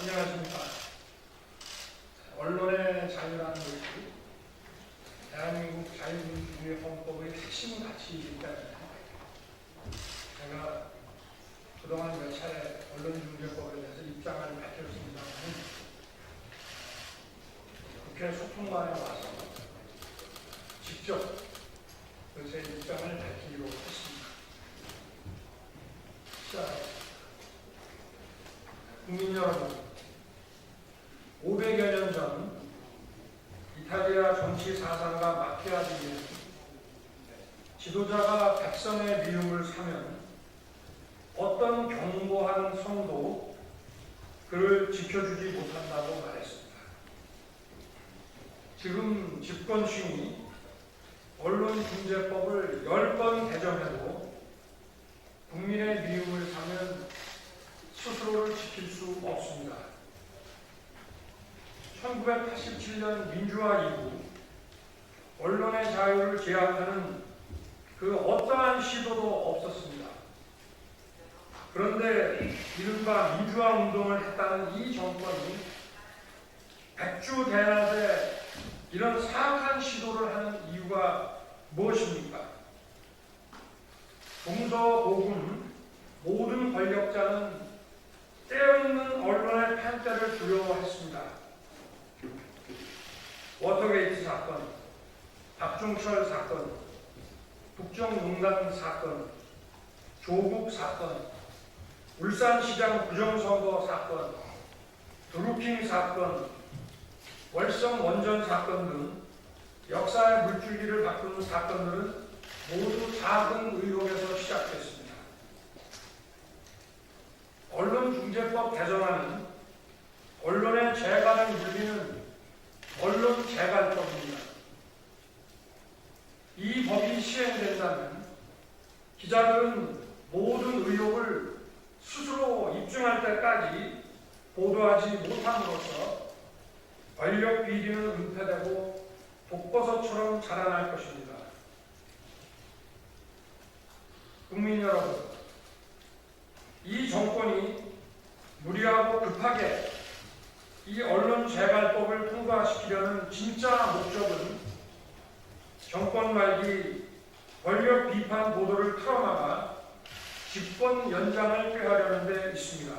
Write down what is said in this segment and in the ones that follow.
안녕하십니까. 언론의 자유라는 것이 대한민국 자유민주주의 헌법의 핵심 가치이기 때문에 제가 그동안 몇 차례 언론중재법에 대해서 입장을 밝혔습니다만 국회 소통관에 와서 직접 제 입장을 밝히기로 했습니다. 시작하겠습니다. 국민 여러분, 500여 년 전 이탈리아 정치 사상가 마키아벨리는 지도자가 백성의 미움을 사면 어떤 견고한 성도 그를 지켜주지 못한다고 말했습니다. 지금 집권층이 언론중재법을 10번 개정해도 국민의 미움을 사면 스스로를 지킬 수 없습니다. 1987년 민주화 이후 언론의 자유를 제한하는 그 어떠한 시도도 없었습니다. 그런데 이른바 민주화 운동을 했다는 이 정권이 백주대낮에 이런 사악한 시도를 하는 이유가 무엇입니까? 동서고금 모든 권력자는 때어있는 언론의 편대를 두려워했습니다. 워터게이트 사건, 박종철 사건, 국정농단 사건, 조국 사건, 울산시장 부정선거 사건, 드루킹 사건, 월성 원전 사건 등 역사의 물줄기를 바꾸는 사건들은 모두 작은 의혹에서 시작됐습니다. 언론중재법 개정안은 언론의 재갈을 물리는 언론재갈법입니다. 이 법이 시행된다면 기자들은 모든 의혹을 스스로 입증할 때까지 보도하지 못함으로써 권력 비리는 은폐되고 독버섯처럼 자라날 것입니다. 국민 여러분, 이 정권이 무리하고 급하게 이 언론재갈법을 통과시키려는 진짜 목적은 정권 말기 권력 비판 보도를 틀어막아 집권 연장을 꾀하려는 데 있습니다.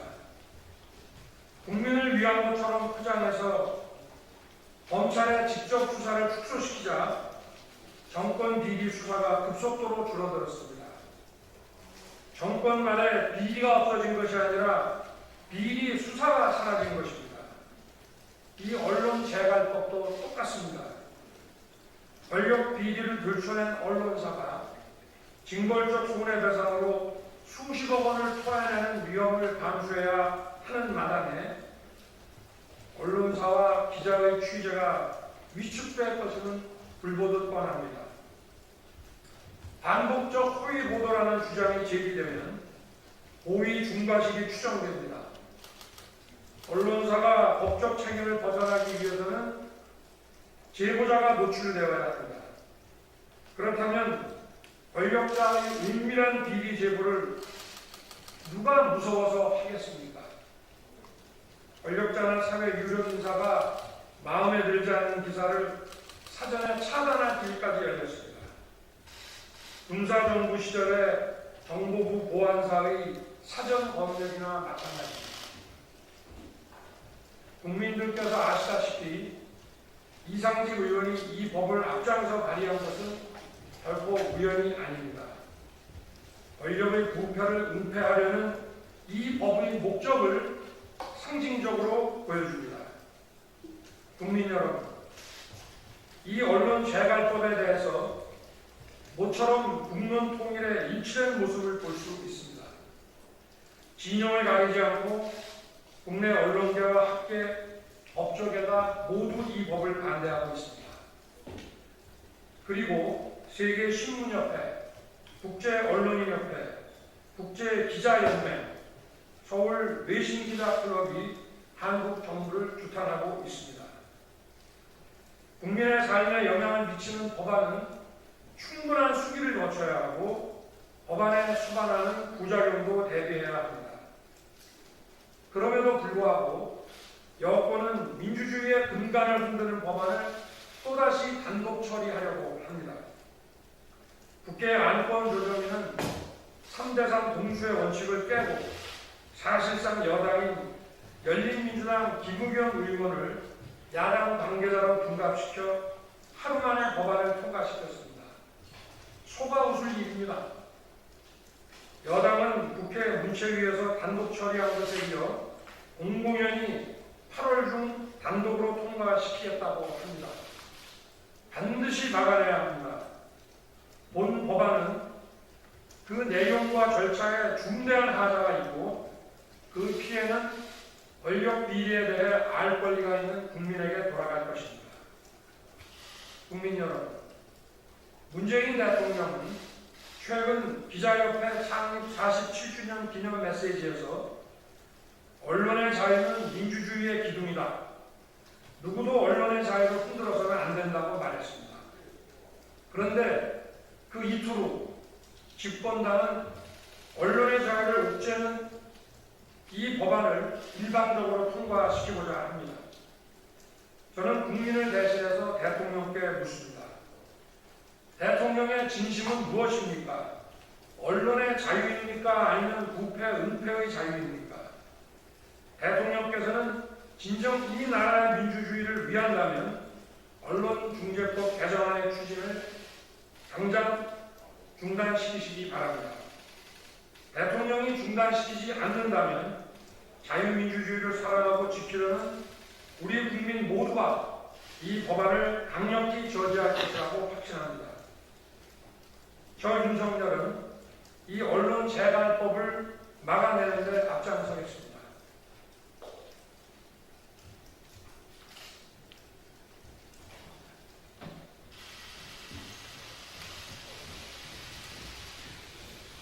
국민을 위한 것처럼 포장해서 검찰의 직접 수사를 축소시키자 정권 비리 수사가 급속도로 줄어들었습니다. 정권 말에 비리가 없어진 것이 아니라 비리 수사가 사라진 것입니다. 이 언론재갈법도 똑같습니다. 권력 비리를 들춰낸 언론사가 징벌적 손해배상으로 수십억 원을 토해내는 위험을 감수해야 하는 마당에 언론사와 기자의 취재가 위축될 것은 불보듯 뻔합니다. 반복적 허위 보도라는 주장이 제기되면 고의 중과실이 추정됩니다. 언론사가 법적 책임을 벗어나기 위해서는 제보자가 노출되어야 합니다. 그렇다면 권력자의 은밀한 비리 제보를 누가 무서워서 하겠습니까? 권력자나 사회 유력 인사가 마음에 들지 않는 기사를 사전에 차단할 길까지 열렸습니다. 군사정부 시절의 정보부 보안사의 사전 검열이나 마찬가지입니다. 국민들께서 아시다시피 이상직 의원이 이 법을 앞장서 발의한 것은 결코 우연이 아닙니다. 권력의 부패를 은폐하려는 이 법의 목적을 상징적으로 보여줍니다. 국민 여러분, 이 언론재갈법에 대해서 모처럼 국론 통일의 일치된 모습을 볼 수 있습니다. 진영을 가리지 않고 국내 언론계와 학계, 업적에다 모두 이 법을 반대하고 있습니다. 그리고 세계신문협회, 국제언론인협회, 국제기자연맹, 서울 외신기자클럽이 한국 정부를 규탄하고 있습니다. 국민의 삶에 영향을 미치는 법안은 충분한 수기를 거쳐야 하고 법안에 수반하는 부작용도 대비해야 합니다. 그럼에도 불구하고 여권은 민주주의의 근간을 흔드는 법안을 또다시 단독 처리하려고 합니다. 국회 안건조정위는 3대3 동수의 원칙을 깨고 사실상 여당인 열린민주당 김우겸 의원을 야당 관계자로 둔갑시켜 하루 만에 법안을 통과시켰습니다. 소가 웃을 일입니다. 여당은 국회 문체위에서 단독 처리한 것에 이어 공공연히 8월 중 단독으로 통과시키겠다고 합니다. 반드시 막아내야 합니다. 본 법안은 그 내용과 절차에 중대한 하자가 있고 그 피해는 권력 비리에 대해 알 권리가 있는 국민에게 돌아갈 것입니다. 국민 여러분, 문재인 대통령은 최근 기자협회 창립 47주년 기념 메시지에서 언론의 자유는 민주주의의 기둥이다. 누구도 언론의 자유를 흔들어서는 안 된다고 말했습니다. 그런데 그 이틀 후 집권당은 언론의 자유를 옥죄는 이 법안을 일방적으로 통과시키고자 합니다. 저는 국민을 대신해서 대통령께 묻습니다. 대통령의 진심은 무엇입니까? 언론의 자유입니까? 아니면 부패, 은폐의 자유입니까? 대통령께서는 진정 이 나라의 민주주의를 위한다면 언론중재법 개정안의 추진을 당장 중단시키시기 바랍니다. 대통령이 중단시키지 않는다면 자유민주주의를 사랑하고 지키려는 우리 국민 모두가 이 법안을 강력히 저지할 것이라고 확신합니다. 저 윤석열은 이 언론 재단법을 막아내는 데 앞장서겠습니다.